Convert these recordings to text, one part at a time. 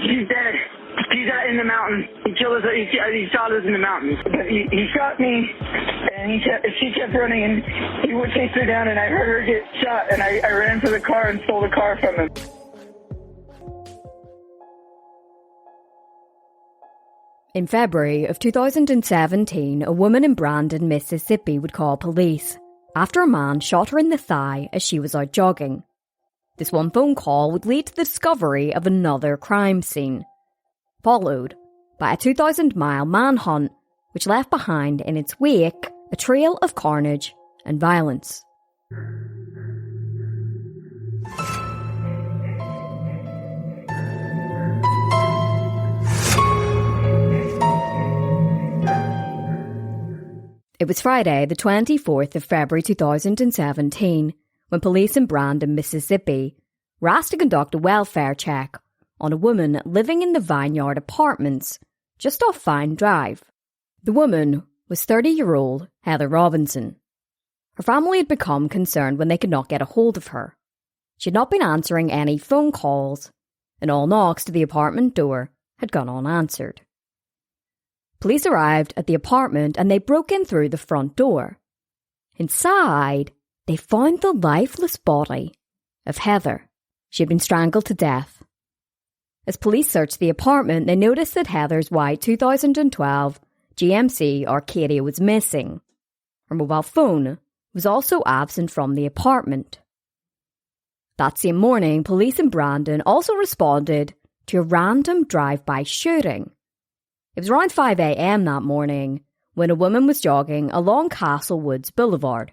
She's dead. She's in the mountains. He killed us. He shot us in the mountains. But he shot me, and she kept running, and he would chase her down, and I heard her get shot, and I ran to the car and stole the car from him. In February of 2017, a woman in Brandon, Mississippi would call police after a man shot her in the thigh as she was out jogging. This one phone call would lead to the discovery of another crime scene, followed by a 2,000-mile manhunt which left behind in its wake a trail of carnage and violence. It was Friday, the 24th of February 2017, when police in Brandon, Mississippi, were asked to conduct a welfare check on a woman living in the Vineyard Apartments just off Vine Drive. The woman was 30-year-old Heather Robinson. Her family had become concerned when they could not get a hold of her. She had not been answering any phone calls, and all knocks to the apartment door had gone unanswered. Police arrived at the apartment and they broke in through the front door. Inside, they found the lifeless body of Heather. She had been strangled to death. As police searched the apartment, they noticed that Heather's white 2012 GMC Arcadia was missing. Her mobile phone was also absent from the apartment. That same morning, police in Brandon also responded to a random drive-by shooting. It was around 5 a.m. that morning when a woman was jogging along Castle Woods Boulevard.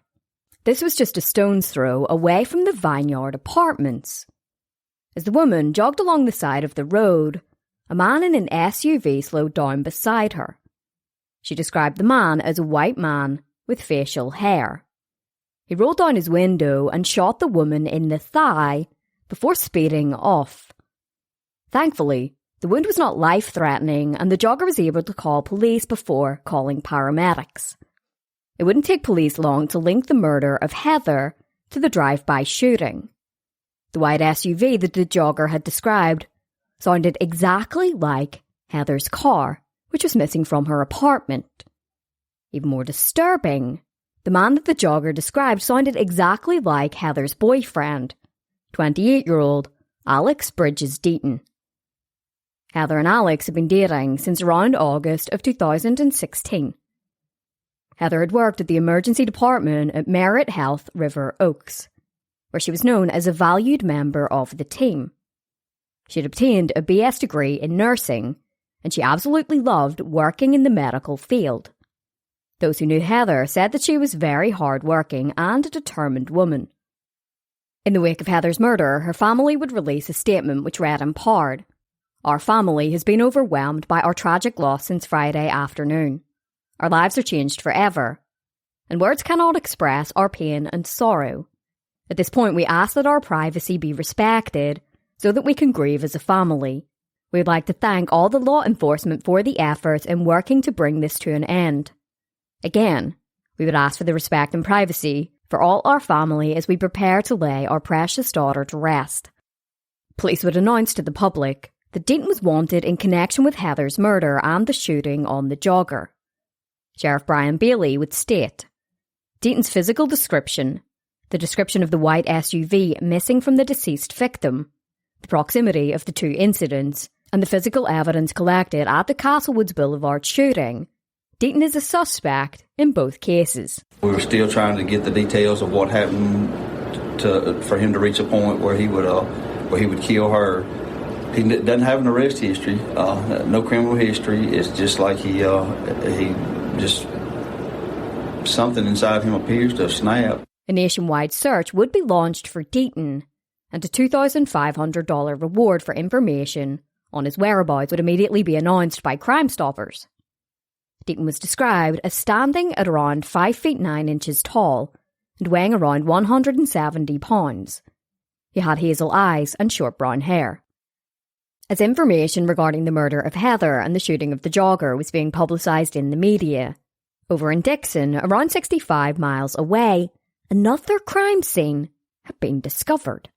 This was just a stone's throw away from the Vineyard Apartments. As the woman jogged along the side of the road, a man in an SUV slowed down beside her. She described the man as a white man with facial hair. He rolled down his window and shot the woman in the thigh before speeding off. Thankfully, the wound was not life-threatening and the jogger was able to call police before calling paramedics. It wouldn't take police long to link the murder of Heather to the drive-by shooting. The white SUV that the jogger had described sounded exactly like Heather's car, which was missing from her apartment. Even more disturbing, the man that the jogger described sounded exactly like Heather's boyfriend, 28-year-old Alex Bridges Deaton. Heather and Alex had been dating since around August of 2016. Heather had worked at the emergency department at Merit Health River Oaks, where she was known as a valued member of the team. She had obtained a BS degree in nursing, and she absolutely loved working in the medical field. Those who knew Heather said that she was very hard-working and a determined woman. In the wake of Heather's murder, her family would release a statement which read in part, "Our family has been overwhelmed by our tragic loss since Friday afternoon. Our lives are changed forever, and words cannot express our pain and sorrow. At this point, we ask that our privacy be respected so that we can grieve as a family. We would like to thank all the law enforcement for the efforts in working to bring this to an end. Again, we would ask for the respect and privacy for all our family as we prepare to lay our precious daughter to rest." Police would announce to the public that Deaton was wanted in connection with Heather's murder and the shooting on the jogger. Sheriff Brian Bailey would state, "Deaton's physical description, the description of the white SUV missing from the deceased victim, the proximity of the two incidents, and the physical evidence collected at the Castlewoods Boulevard shooting, Deaton is a suspect in both cases." We were still trying to get the details of what happened for him to reach a point where he would kill her. He doesn't have an arrest history, no criminal history. It's just like he just something inside him appears to have snapped. A nationwide search would be launched for Deaton, and a $2,500 reward for information on his whereabouts would immediately be announced by Crime Stoppers. Deaton was described as standing at around 5 feet 9 inches tall and weighing around 170 pounds. He had hazel eyes and short brown hair. As information regarding the murder of Heather and the shooting of the jogger was being publicised in the media, over in Dixon, around 65 miles away, another crime scene had been discovered.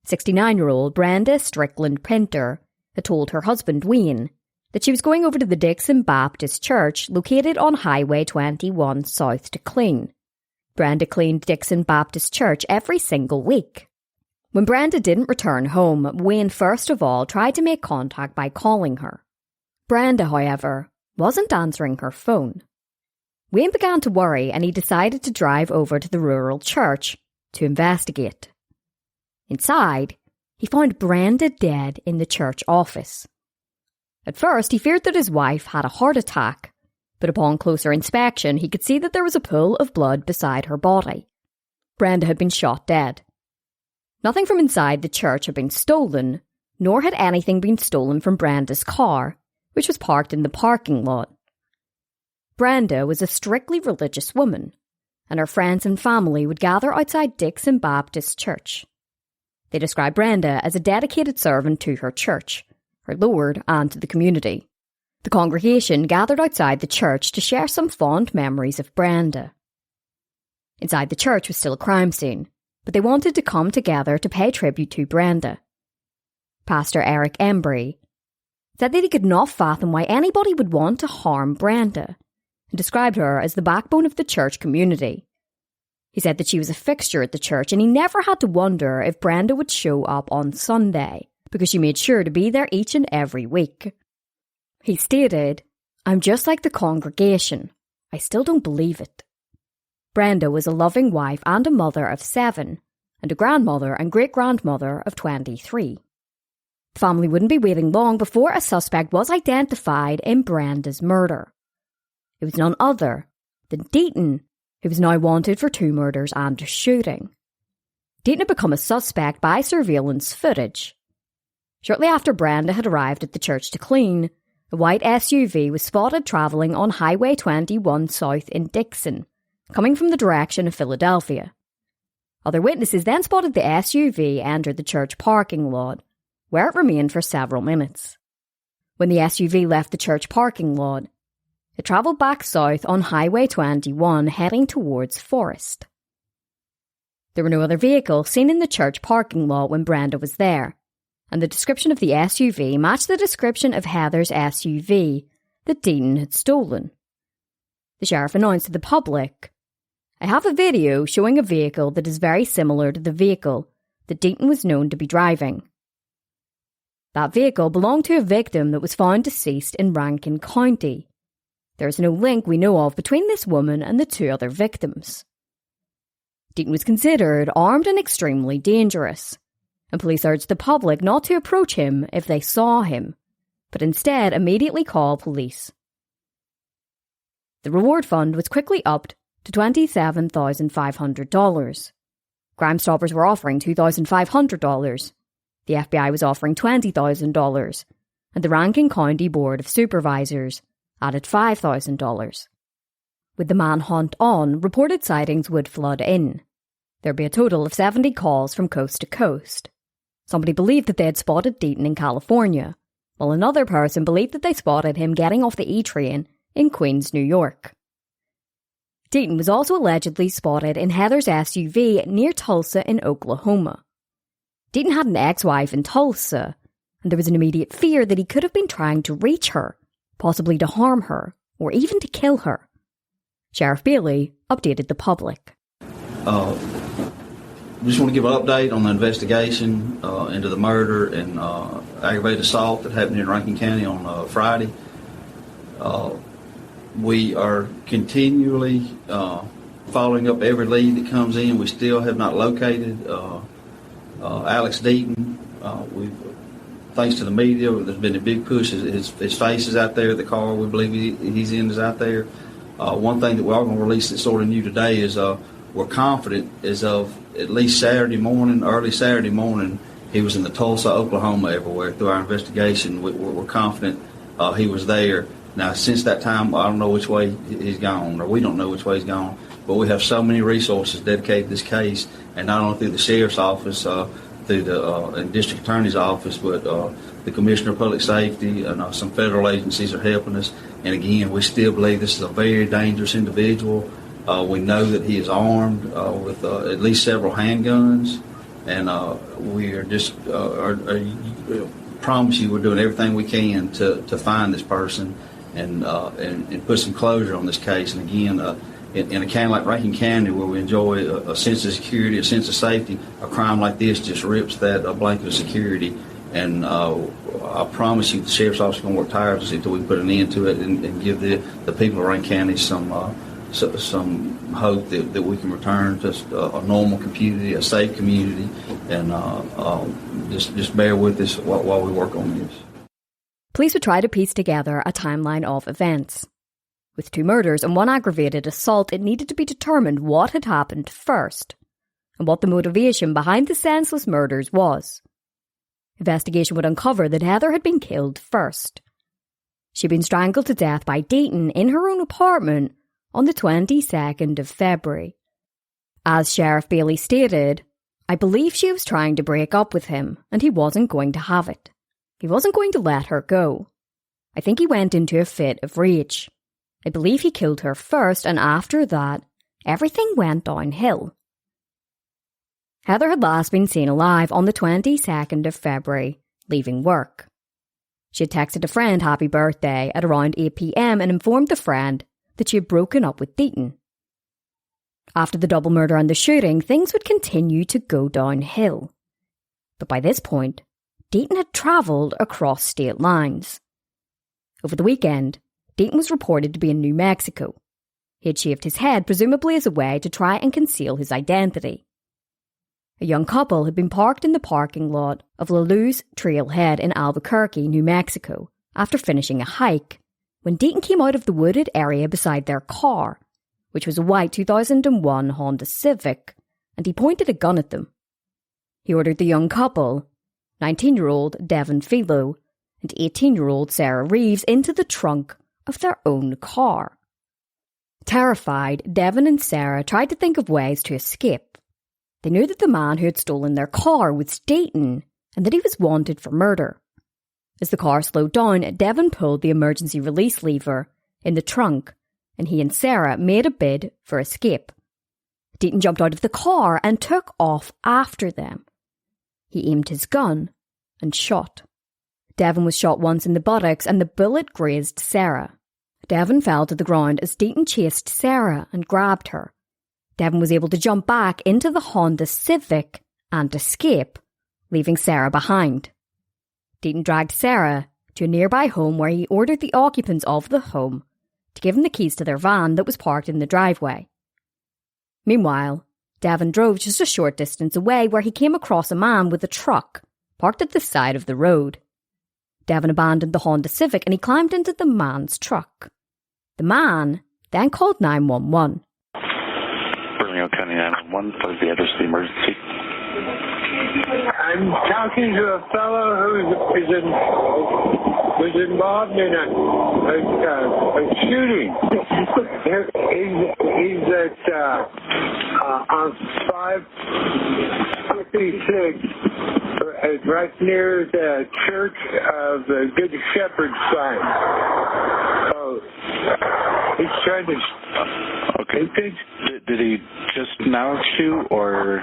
69-year-old Brenda Strickland Pinter had told her husband, Wayne, that she was going over to the Dixon Baptist Church located on Highway 21 south to clean. Brenda cleaned Dixon Baptist Church every single week. When Brenda didn't return home, Wayne first of all tried to make contact by calling her. Brenda, however, wasn't answering her phone. Wayne began to worry and he decided to drive over to the rural church to investigate. Inside, he found Brenda dead in the church office. At first, he feared that his wife had a heart attack, but upon closer inspection, he could see that there was a pool of blood beside her body. Brenda had been shot dead. Nothing from inside the church had been stolen, nor had anything been stolen from Brenda's car, which was parked in the parking lot. Brenda was a strictly religious woman, and her friends and family would gather outside Dixon Baptist Church. They described Brenda as a dedicated servant to her church, her Lord, and to the community. The congregation gathered outside the church to share some fond memories of Brenda. Inside the church was still a crime scene, but they wanted to come together to pay tribute to Brenda. Pastor Eric Embry said that he could not fathom why anybody would want to harm Brenda, and described her as the backbone of the church community. He said that she was a fixture at the church and he never had to wonder if Brenda would show up on Sunday, because she made sure to be there each and every week. He stated, "I'm just like the congregation. I still don't believe it." Brenda was a loving wife and a mother of 7, and a grandmother and great-grandmother of 23. The family wouldn't be waiting long before a suspect was identified in Brenda's murder. It was none other than Deaton, who was now wanted for 2 murders and a shooting. Deaton had become a suspect by surveillance footage. Shortly after Brenda had arrived at the church to clean, a white SUV was spotted travelling on Highway 21 south in Dixon, coming from the direction of Philadelphia. Other witnesses then spotted the SUV enter the church parking lot, where it remained for several minutes. When the SUV left the church parking lot, it travelled back south on Highway 21 heading towards Forest. There were no other vehicles seen in the church parking lot when Brenda was there, and the description of the SUV matched the description of Heather's SUV that Deaton had stolen. The sheriff announced to the public, "I have a video showing a vehicle that is very similar to the vehicle that Deaton was known to be driving. That vehicle belonged to a victim that was found deceased in Rankin County. There is no link we know of between this woman and the 2 other victims." Deaton was considered armed and extremely dangerous, and police urged the public not to approach him if they saw him, but instead immediately call police. The reward fund was quickly upped to $27,500. Crime Stoppers were offering $2,500. The FBI was offering $20,000, and the Rankin County Board of Supervisors added $5,000. With the manhunt on, reported sightings would flood in. There'd be a total of 70 calls from coast to coast. Somebody believed that they had spotted Deaton in California, while another person believed that they spotted him getting off the E train in Queens, New York. Deaton was also allegedly spotted in Heather's SUV near Tulsa in Oklahoma. Deaton had an ex-wife in Tulsa, and there was an immediate fear that he could have been trying to reach her, possibly to harm her, or even to kill her. Sheriff Bailey updated the public. Just want to give an update on the investigation into the murder and aggravated assault that happened in Rankin County on Friday. We are continually following up every lead that comes in. We still have not located Alex Deaton. Thanks to the media, there's been a big push. His face is out there. The car we believe he's in is out there. One thing that we are going to release that's sort of new today is we're confident as of at least Saturday morning, early Saturday morning, he was in the Tulsa, Oklahoma everywhere. Through our investigation, we're confident he was there. Now, since that time, I don't know which way he's gone, or we don't know which way he's gone, but we have so many resources dedicated to this case, and not only through the Sheriff's Office, through the and District Attorney's Office, but the Commissioner of Public Safety and some federal agencies are helping us. And again, we still believe this is a very dangerous individual. We know that he is armed with at least several handguns, and we are just promise you we're doing everything we can to find this person and put some closure on this case. And again, in a county like Rankin County, where we enjoy a sense of security, a sense of safety, a crime like this just rips that blanket of security. And I promise you, the sheriff's office is going to work tirelessly until we put an end to it and give the people of Rankin County some hope that we can return to a normal community, a safe community, and just bear with us while we work on this. Police would try to piece together a timeline of events. With 2 murders and 1 aggravated assault, it needed to be determined what had happened first, and what the motivation behind the senseless murders was. Investigation would uncover that Heather had been killed first. She'd been strangled to death by Deaton in her own apartment on the 22nd of February. As Sheriff Bailey stated, "I believe she was trying to break up with him, and he wasn't going to have it. He wasn't going to let her go. I think he went into a fit of rage. I believe he killed her first, and after that, everything went downhill." Heather had last been seen alive on the 22nd of February, leaving work. She had texted a friend happy birthday at around 8 p.m. and informed the friend that she had broken up with Deaton. After the double murder and the shooting, things would continue to go downhill. But by this point, Deaton had travelled across state lines. Over the weekend, Deaton was reported to be in New Mexico. He had shaved his head, presumably as a way to try and conceal his identity. A young couple had been parked in the parking lot of La Luz Trailhead in Albuquerque, New Mexico, after finishing a hike, when Deaton came out of the wooded area beside their car, which was a white 2001 Honda Civic, and he pointed a gun at them. He ordered the young couple, 19-year-old Devon Philo and 18-year-old Sarah Reeves, into the trunk of their own car. Terrified, Devon and Sarah tried to think of ways to escape. They knew that the man who had stolen their car was Deaton and that he was wanted for murder. As the car slowed down, Devon pulled the emergency release lever in the trunk and he and Sarah made a bid for escape. Deaton jumped out of the car and took off after them. He aimed his gun and shot. Devon was shot once in the buttocks and the bullet grazed Sarah. Devon fell to the ground as Deaton chased Sarah and grabbed her. Devon was able to jump back into the Honda Civic and escape, leaving Sarah behind. Deaton dragged Sarah to a nearby home where he ordered the occupants of the home to give him the keys to their van that was parked in the driveway. Meanwhile, Devon drove just a short distance away where he came across a man with a truck parked at the side of the road. Devon abandoned the Honda Civic and he climbed into the man's truck. The man then called 911. Bernalillo County 911, what is the address of the emergency? I'm talking to a fellow who's involved in a shooting. He's at on 556, right near the Church of the Good Shepherd sign. So he's trying to. Okay. Did he just now shoot, or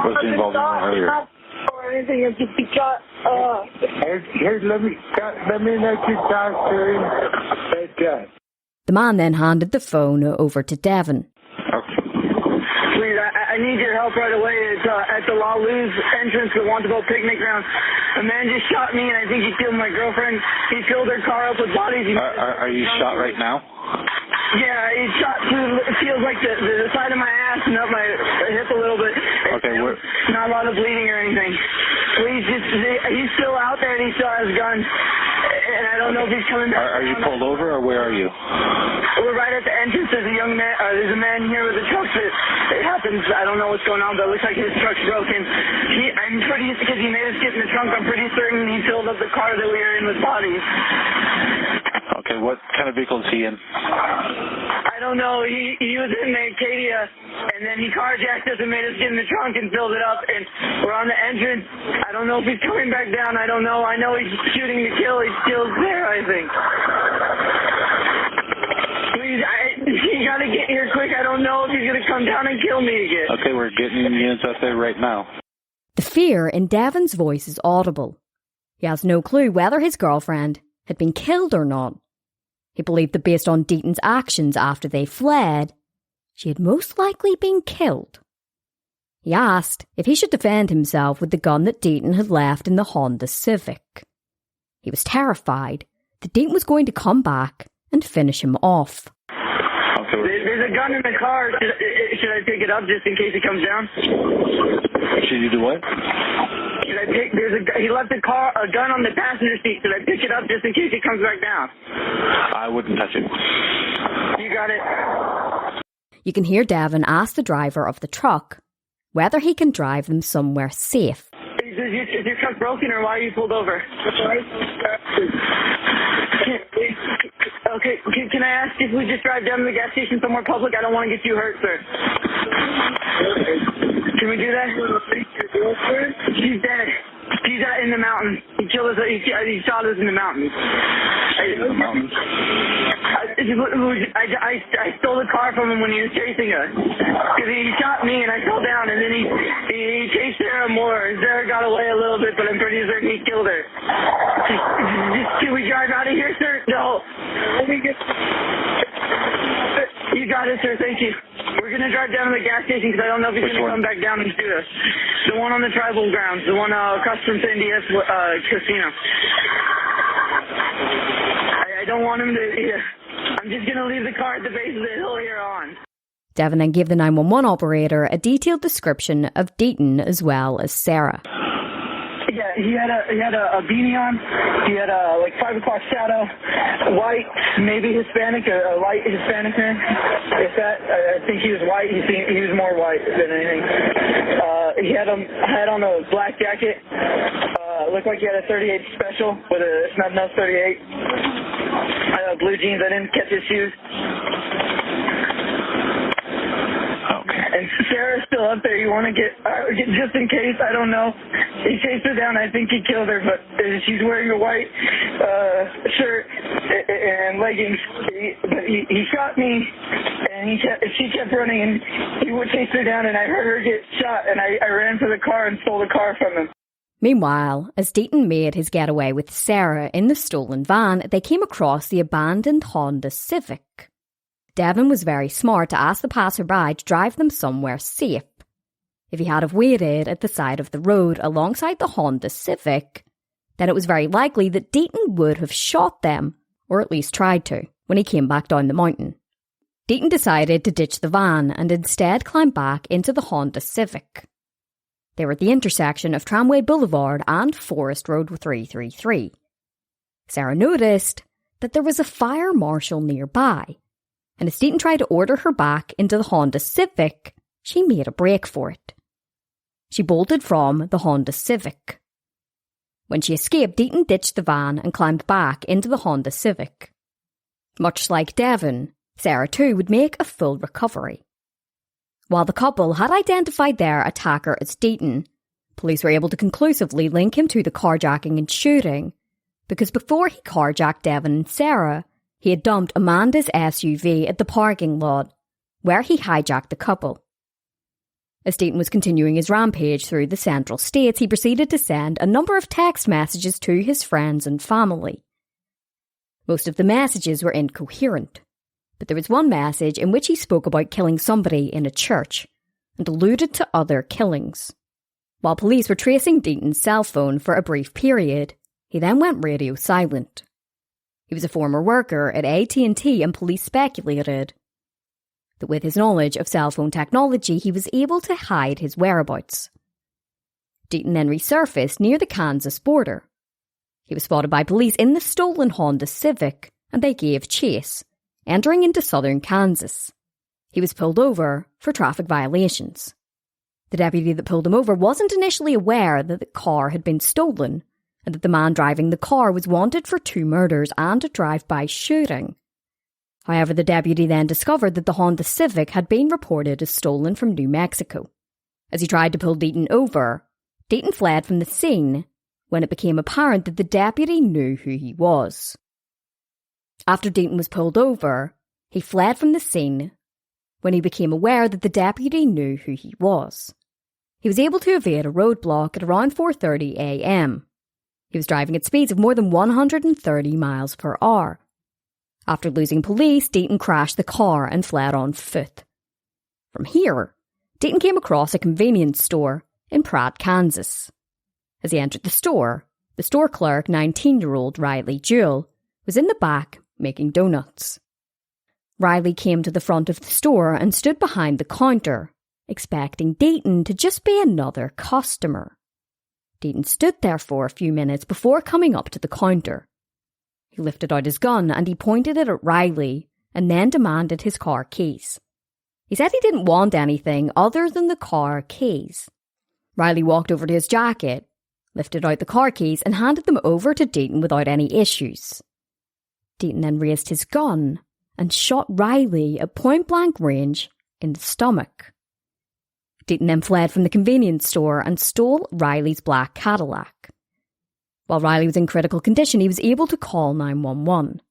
was he involved in one earlier? Or anything, it's just he got. Here, let me let you talk to him. The man then handed the phone over to Devon. Please, I need your help right away. It's at the La Luz entrance to the Want to Go picnic ground. A man just shot me, and I think he killed my girlfriend. He filled her car up with bodies. Are you shot right now? Yeah, he shot through, it feels like the side of my ass and up my hip a little bit. Okay, not a lot of bleeding or anything. Please, he's still out there and he still has a gun. And I don't know if he's coming back. Are you pulled over, or where are you? We're right at the entrance. There's a man here with a truck that it happens. I don't know what's going on, but it looks like his truck's broken. I'm pretty, because he made us get in the trunk, I'm pretty certain he filled up the car that we were in with bodies. Okay, what kind of vehicle is he in? I don't know. He was in the Acadia, and then he carjacked us and made us get in the trunk and filled it up, and we're on the entrance. I don't know if he's coming back down. I don't know. I know he's shooting to kill. He's still there, I think. Please, you gotta get here quick. I don't know if he's gonna come down and kill me again. Okay, we're getting units out there right now. The fear in Devon's voice is audible. He He has no clue whether his girlfriend had been killed or not. He believed that based on Deaton's actions after they fled, she had most likely been killed. He asked if he should defend himself with the gun that Deaton had left in the Honda Civic. He was terrified that Deaton was going to come back and finish him off. There's a gun in the car. Should I pick it up just in case he comes down? Should you do what? Should I pick? He left a gun on the passenger seat. Should I pick it up just in case he comes back down? I wouldn't touch it. You got it. You can hear Devon ask the driver of the truck whether he can drive them somewhere safe. Is your truck broken or why are you pulled over? Okay, can I ask if we just drive down to the gas station somewhere public? I don't want to get you hurt, sir. Can we do that? She's dead. She's out in the mountain. He killed us. He shot us in the mountains. I stole the car from him when he was chasing us. Because he shot me and I fell down, and then he chased Sarah more. Sarah got away a little bit, but I'm pretty certain he killed her. Can we drive out of here, sir? No. You got it, sir. Thank you. We're going to drive down to the gas station because I don't know if he's going to come back down and shoot us. The one on the tribal grounds. The one across from San Diaz Casino. I don't want him to... I'm just going to leave the car at the base of the hill here on. Devon then gave the 911 operator a detailed description of Deaton as well as Sarah. Yeah, he had a beanie on. He had a 5 o'clock shadow, white, maybe Hispanic, a light Hispanic man. If that, I think he was white. He was more white than anything. He had on a black jacket. Looked like he had a 38 special with a snub-nose 38. Blue jeans. I didn't catch his shoes. And Sarah's still up there. You want to get just in case? I don't know. He chased her down. I think he killed her, but she's wearing a white shirt and leggings. But he shot me, and she kept running, and he would chase her down, and I heard her get shot, and I ran for the car and stole the car from him. Meanwhile, as Deaton made his getaway with Sarah in the stolen van, they came across the abandoned Honda Civic. Devon was very smart to ask the passerby to drive them somewhere safe. If he had have waited at the side of the road alongside the Honda Civic, then it was very likely that Deaton would have shot them, or at least tried to, when he came back down the mountain. Deaton decided to ditch the van and instead climb back into the Honda Civic. They were at the intersection of Tramway Boulevard and Forest Road 333. Sarah noticed that there was a fire marshal nearby, and as Deaton tried to order her back into the Honda Civic, she made a break for it. She bolted from the Honda Civic. When she escaped, Deaton ditched the van and climbed back into the Honda Civic. Much like Devon, Sarah too would make a full recovery. While the couple had identified their attacker as Deaton, police were able to conclusively link him to the carjacking and shooting, because before he carjacked Devon and Sarah, he had dumped Amanda's SUV at the parking lot, where he hijacked the couple. As Deaton was continuing his rampage through the central states, he proceeded to send a number of text messages to his friends and family. Most of the messages were incoherent, but there was one message in which he spoke about killing somebody in a church and alluded to other killings. While police were tracing Deaton's cell phone for a brief period, he then went radio silent. He was a former worker at AT&T, and police speculated that with his knowledge of cell phone technology, he was able to hide his whereabouts. Deaton then resurfaced near the Kansas border. He was spotted by police in the stolen Honda Civic, and they gave chase, entering into southern Kansas. He was pulled over for traffic violations. The deputy that pulled him over wasn't initially aware that the car had been stolen, and that the man driving the car was wanted for 2 murders and a drive-by shooting. However, the deputy then discovered that the Honda Civic had been reported as stolen from New Mexico. As he tried to pull Deaton over, Deaton fled from the scene when it became apparent that the deputy knew who he was. After Deaton was pulled over, he fled from the scene when he became aware that the deputy knew who he was. He was able to evade a roadblock at around 4:30 a.m. He was driving at speeds of more than 130 miles per hour. After losing police, Deaton crashed the car and fled on foot. From here, Deaton came across a convenience store in Pratt, Kansas. As he entered the store clerk, 19-year-old Riley Jewell, was in the back making donuts. Riley came to the front of the store and stood behind the counter, expecting Deaton to just be another customer. Deaton stood there for a few minutes before coming up to the counter. He lifted out his gun and he pointed it at Riley and then demanded his car keys. He said he didn't want anything other than the car keys. Riley walked over to his jacket, lifted out the car keys and handed them over to Deaton without any issues. Deaton then raised his gun and shot Riley at point-blank range in the stomach. Deaton then fled from the convenience store and stole Riley's black Cadillac. While Riley was in critical condition, he was able to call 911.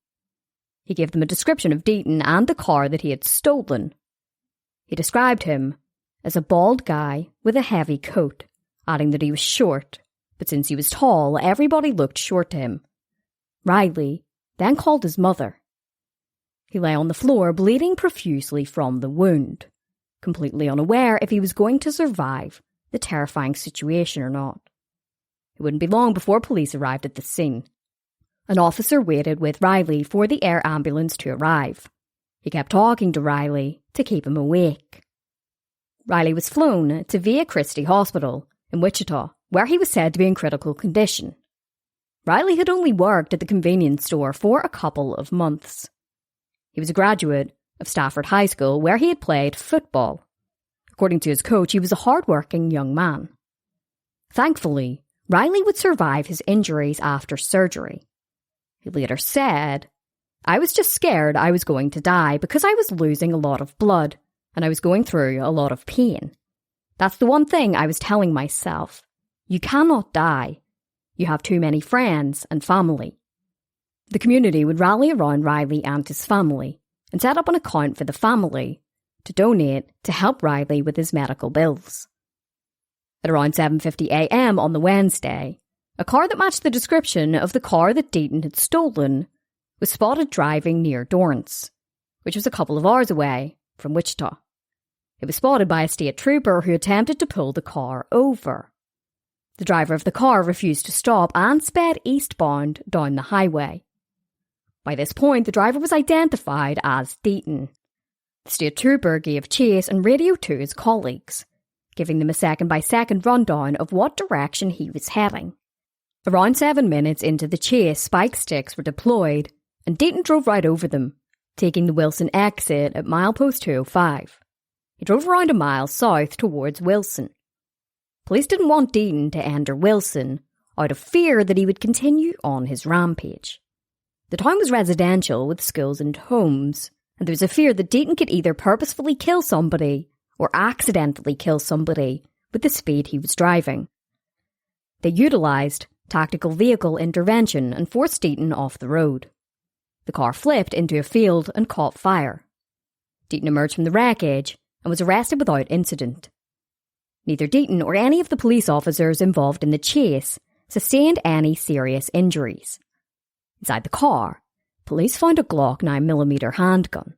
He gave them a description of Deaton and the car that he had stolen. He described him as a bald guy with a heavy coat, adding that he was short, but since he was tall, everybody looked short to him. Riley then called his mother. He lay on the floor, bleeding profusely from the wound, completely unaware if he was going to survive the terrifying situation or not. It wouldn't be long before police arrived at the scene. An officer waited with Riley for the air ambulance to arrive. He kept talking to Riley to keep him awake. Riley was flown to Via Christi Hospital in Wichita, where he was said to be in critical condition. Riley had only worked at the convenience store for a couple of months. He was a graduate of Stafford High School, where he had played football. According to his coach, he was a hard-working young man. Thankfully, Riley would survive his injuries after surgery. He later said, "I was just scared I was going to die because I was losing a lot of blood and I was going through a lot of pain. That's the one thing I was telling myself. You cannot die. You have too many friends and family." The community would rally around Riley and his family and set up an account for the family to donate to help Riley with his medical bills. At around 7:50 a.m. on the Wednesday, a car that matched the description of the car that Deaton had stolen was spotted driving near Dorrance, which was a couple of hours away from Wichita. It was spotted by a state trooper who attempted to pull the car over. The driver of the car refused to stop and sped eastbound down the highway. By this point, the driver was identified as Deaton. The state trooper gave chase and radioed to his colleagues, giving them a second-by-second rundown of what direction he was heading. Around 7 minutes into the chase, spike sticks were deployed, and Deaton drove right over them, taking the Wilson exit at milepost 205. He drove around a mile south towards Wilson. Police didn't want Deaton to enter Wilson out of fear that he would continue on his rampage. The town was residential with schools and homes, and there was a fear that Deaton could either purposefully kill somebody or accidentally kill somebody with the speed he was driving. They utilised tactical vehicle intervention and forced Deaton off the road. The car flipped into a field and caught fire. Deaton emerged from the wreckage and was arrested without incident. Neither Deaton or any of the police officers involved in the chase sustained any serious injuries. Inside the car, police found a Glock 9mm handgun.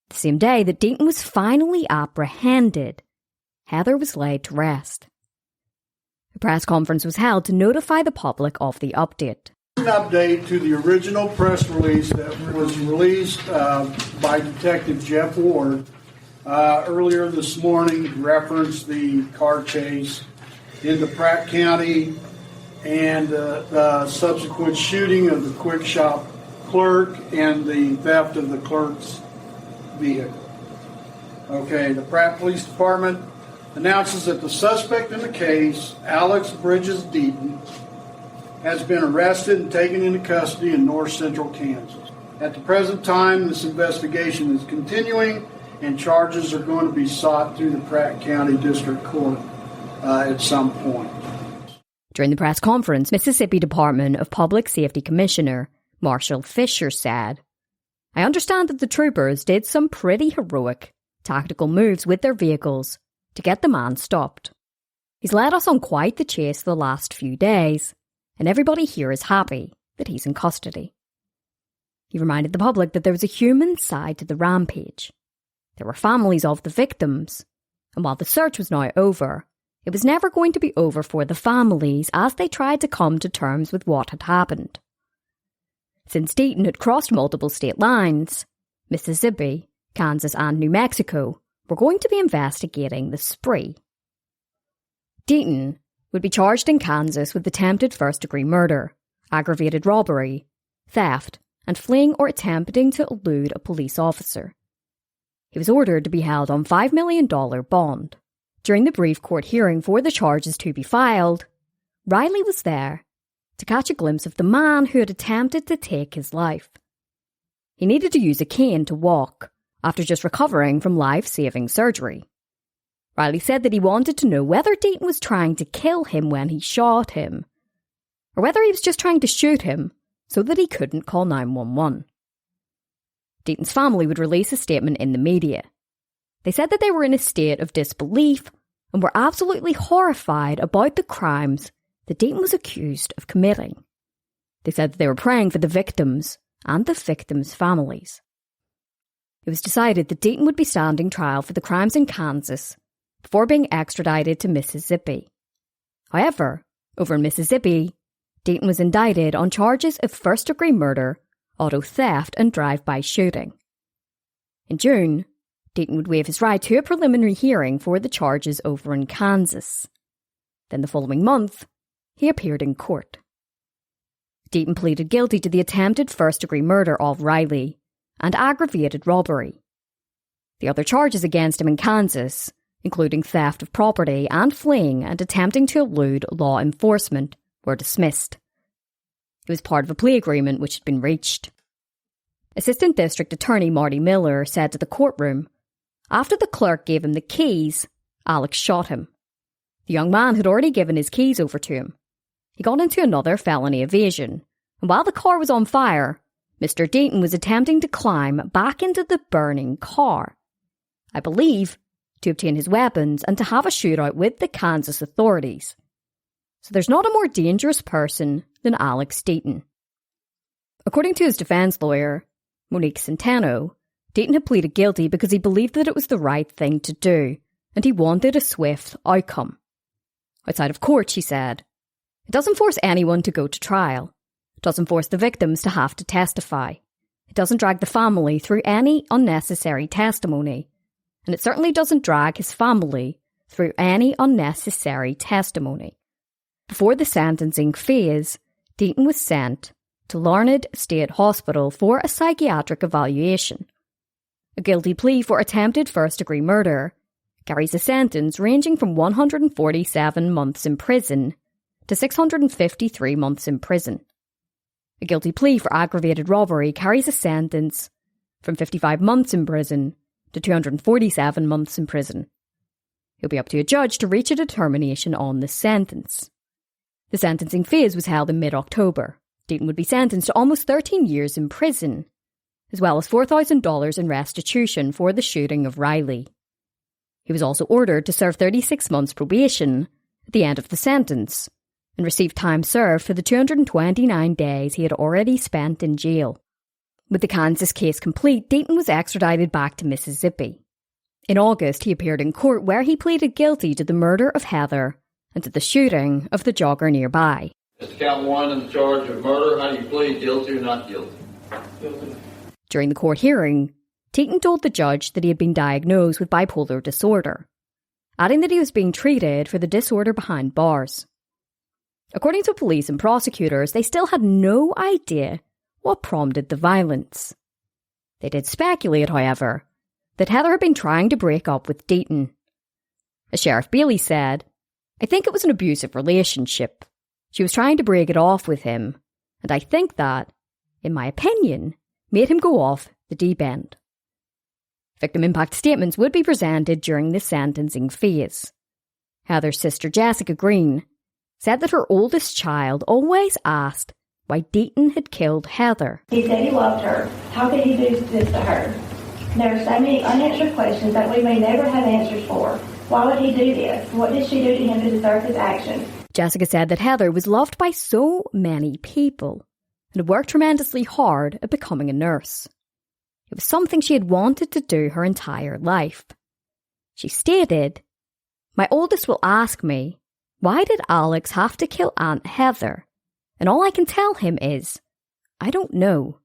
The same day that Deaton was finally apprehended, Heather was laid to rest. A press conference was held to notify the public of the update. An update to the original press release that was released by Detective Jeff Ward earlier this morning referenced the car chase into Pratt County and the subsequent shooting of the quick shop clerk and the theft of the clerk's vehicle. Okay, the Pratt Police Department announces that the suspect in the case, Alex Bridges Deaton, has been arrested and taken into custody in north central Kansas. At the present time, this investigation is continuing and charges are going to be sought through the Pratt County District Court at some point. During the press conference, Mississippi Department of Public Safety Commissioner Marshall Fisher said, "I understand that the troopers did some pretty heroic tactical moves with their vehicles to get the man stopped. He's led us on quite the chase the last few days, and everybody here is happy that he's in custody. He reminded the public that there was a human side to the rampage. There were families of the victims, and while the search was now over, it was never going to be over for the families as they tried to come to terms with what had happened. Since Deaton had crossed multiple state lines, Mississippi, Kansas and New Mexico were going to be investigating the spree. Deaton would be charged in Kansas with attempted first-degree murder, aggravated robbery, theft, and fleeing or attempting to elude a police officer. He was ordered to be held on $5 million bond. During the brief court hearing for the charges to be filed, Riley was there to catch a glimpse of the man who had attempted to take his life. He needed to use a cane to walk after just recovering from life-saving surgery. Riley said that he wanted to know whether Deaton was trying to kill him when he shot him, or whether he was just trying to shoot him so that he couldn't call 911. Deaton's family would release a statement in the media. They said that they were in a state of disbelief and were absolutely horrified about the crimes that Deaton was accused of committing. They said that they were praying for the victims and the victims' families. It was decided that Deaton would be standing trial for the crimes in Kansas before being extradited to Mississippi. However, over in Mississippi, Deaton was indicted on charges of first-degree murder, auto theft and drive-by shooting. In June, Deaton would waive his right to a preliminary hearing for the charges over in Kansas. Then the following month, he appeared in court. Deaton pleaded guilty to the attempted first-degree murder of Riley and aggravated robbery. The other charges against him in Kansas, including theft of property and fleeing and attempting to elude law enforcement, were dismissed. It was part of a plea agreement which had been reached. Assistant District Attorney Marty Miller said to the courtroom, after the clerk gave him the keys, Alex shot him. The young man had already given his keys over to him. He got into another felony evasion, and while the car was on fire, Mr. Deaton was attempting to climb back into the burning car. I believe to obtain his weapons and to have a shootout with the Kansas authorities. So there's not a more dangerous person than Alex Deaton. According to his defense lawyer, Monique Centeno, Deaton had pleaded guilty because he believed that it was the right thing to do, and he wanted a swift outcome. Outside of court, she said, it doesn't force anyone to go to trial. It doesn't force the victims to have to testify. It doesn't drag the family through any unnecessary testimony. And it certainly doesn't drag his family through any unnecessary testimony. Before the sentencing phase, Deaton was sent to Larned State Hospital for a psychiatric evaluation. A guilty plea for attempted first-degree murder carries a sentence ranging from 147 months in prison to 653 months in prison. A guilty plea for aggravated robbery carries a sentence from 55 months in prison to 247 months in prison. It'll be up to a judge to reach a determination on the sentence. The sentencing phase was held in mid-October. Deaton would be sentenced to almost 13 years in prison, as well as $4,000 in restitution for the shooting of Riley. He was also ordered to serve 36 months probation at the end of the sentence, and received time served for the 229 days he had already spent in jail. With the Kansas case complete, Deaton was extradited back to Mississippi. In August, he appeared in court where he pleaded guilty to the murder of Heather and to the shooting of the jogger nearby. Mr. Count 1 in the charge of murder, how do you plead, guilty or not guilty? Guilty. During the court hearing, Deaton told the judge that he had been diagnosed with bipolar disorder, adding that he was being treated for the disorder behind bars. According to police and prosecutors, they still had no idea what prompted the violence. They did speculate, however, that Heather had been trying to break up with Deaton. As Sheriff Bailey said, I think it was an abusive relationship. She was trying to break it off with him, and I think that, in my opinion, made him go off the deep end. Victim impact statements would be presented during the sentencing phase. Heather's sister Jessica Green said that her oldest child always asked why Deaton had killed Heather. He said he loved her. How could he do this to her? There are so many unanswered questions that we may never have answers for. Why would he do this? What did she do to him to deserve his actions? Jessica said that Heather was loved by so many people and had worked tremendously hard at becoming a nurse. It was something she had wanted to do her entire life. She stated, "My oldest will ask me, why did Alex have to kill Aunt Heather? And all I can tell him is, I don't know."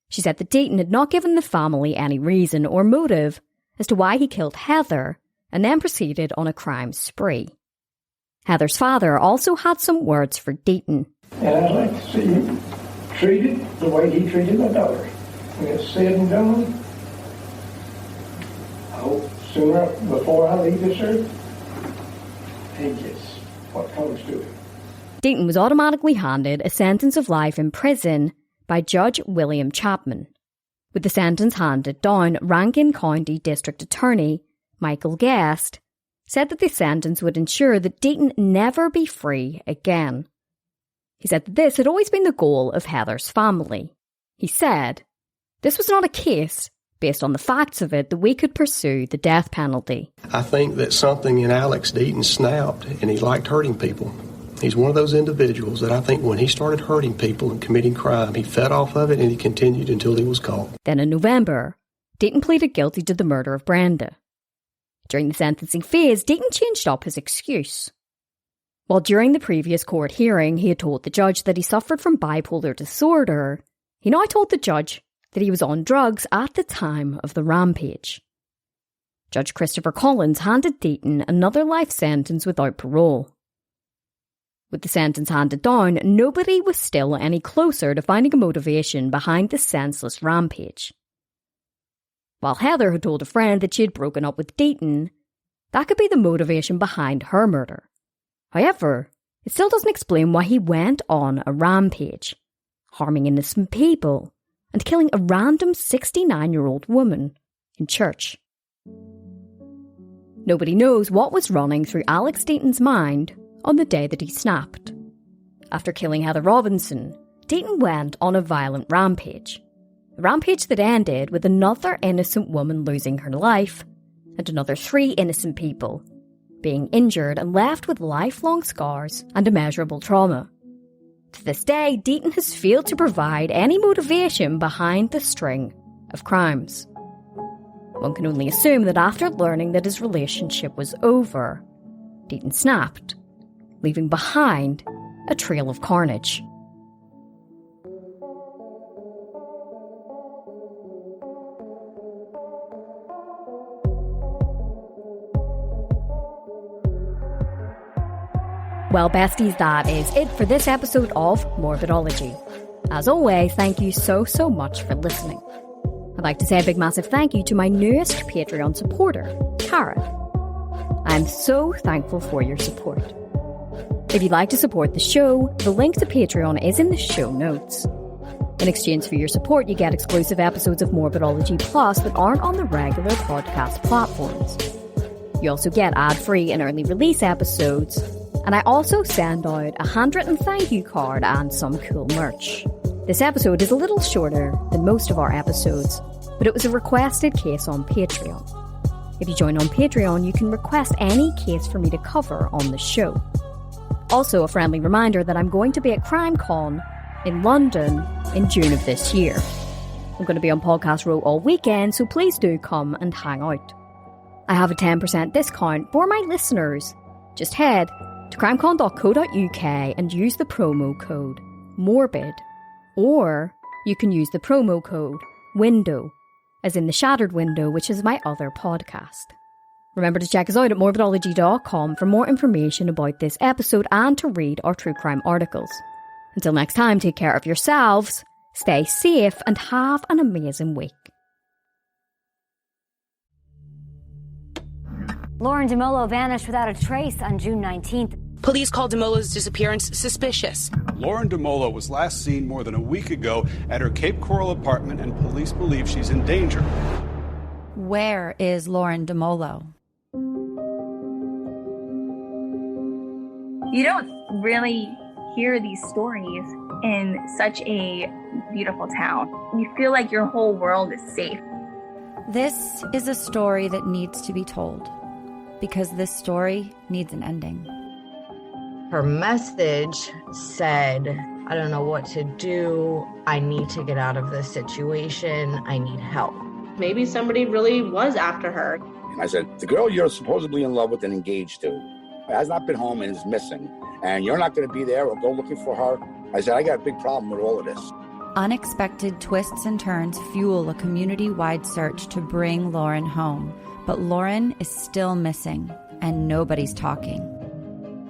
She said that Deaton had not given the family any reason or motive as to why he killed Heather and then proceeded on a crime spree. Heather's father also had some words for Deaton. And I'd like to see him treated the way he treated my daughter. When it's said and done, I hope sooner, before I leave this earth, he gets what comes to him. Deaton was automatically handed a sentence of life in prison by Judge William Chapman. With the sentence handed down, Rankin County District Attorney Michael Guest said that the sentence would ensure that Deaton never be free again. He said that this had always been the goal of Heather's family. He said, "This was not a case, based on the facts of it, that we could pursue the death penalty." I think that something in Alex Deaton snapped, and he liked hurting people. He's one of those individuals that I think when he started hurting people and committing crime, he fed off of it and he continued until he was caught. Then in November, Deaton pleaded guilty to the murder of Brenda. During the sentencing phase, Deaton changed up his excuse. While during the previous court hearing he had told the judge that he suffered from bipolar disorder, he now told the judge that he was on drugs at the time of the rampage. Judge Christopher Collins handed Deaton another life sentence without parole. With the sentence handed down, nobody was still any closer to finding a motivation behind the senseless rampage. While Heather had told a friend that she had broken up with Deaton, that could be the motivation behind her murder. However, it still doesn't explain why he went on a rampage, harming innocent people and killing a random 69-year-old woman in church. Nobody knows what was running through Alex Deaton's mind on the day that he snapped. After killing Heather Robinson, Deaton went on a violent rampage. A rampage that ended with another innocent woman losing her life and another 3 innocent people being injured and left with lifelong scars and immeasurable trauma. To this day, Deaton has failed to provide any motivation behind the string of crimes. One can only assume that after learning that his relationship was over, Deaton snapped, leaving behind a trail of carnage. Well, besties, that is it for this episode of Morbidology. As always, thank you so much for listening. I'd like to say a big massive thank you to my newest Patreon supporter, Cara. I'm so thankful for your support. If you'd like to support the show, the link to Patreon is in the show notes. In exchange for your support, you get exclusive episodes of Morbidology Plus that aren't on the regular podcast platforms. You also get ad-free and early release episodes, and I also send out a handwritten thank you card and some cool merch. This episode is a little shorter than most of our episodes, but it was a requested case on Patreon. If you join on Patreon, you can request any case for me to cover on the show. Also, a friendly reminder that I'm going to be at CrimeCon in London in June of this year. I'm going to be on Podcast Row all weekend, so please do come and hang out. I have a 10% discount for my listeners. Just head to crimecon.co.uk and use the promo code MORBID, or you can use the promo code WINDOW, as in the Shattered Window, which is my other podcast. Remember to check us out at morbidology.com for more information about this episode and to read our true crime articles. Until next time, take care of yourselves, stay safe, and have an amazing week. Lauren DeMolo vanished without a trace on June 19th. Police called DeMolo's disappearance suspicious. Lauren DeMolo was last seen more than a week ago at her Cape Coral apartment, and police believe she's in danger. Where is Lauren DeMolo? You don't really hear these stories in such a beautiful town. You feel like your whole world is safe. This is a story that needs to be told, because this story needs an ending. Her message said, I don't know what to do. I need to get out of this situation. I need help. Maybe somebody really was after her. And I said, the girl you're supposedly in love with and engaged to has not been home and is missing. And you're not going to be there or go looking for her. I said, I got a big problem with all of this. Unexpected twists and turns fuel a community-wide search to bring Lauren home. But Lauren is still missing, and nobody's talking.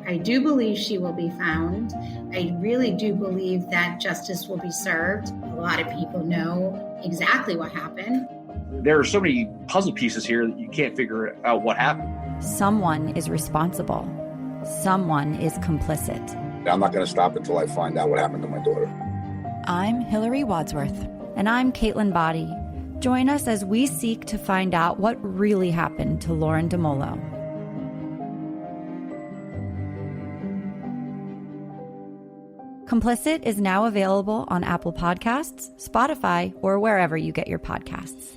I do believe she will be found. I really do believe that justice will be served. A lot of people know exactly what happened. There are so many puzzle pieces here that you can't figure out what happened. Someone is responsible. Someone is complicit. I'm not going to stop until I find out what happened to my daughter. I'm Hillary Wadsworth. And I'm Caitlin Boddy. Join us as we seek to find out what really happened to Lauren DeMolo. Complicit is now available on Apple Podcasts, Spotify, or wherever you get your podcasts.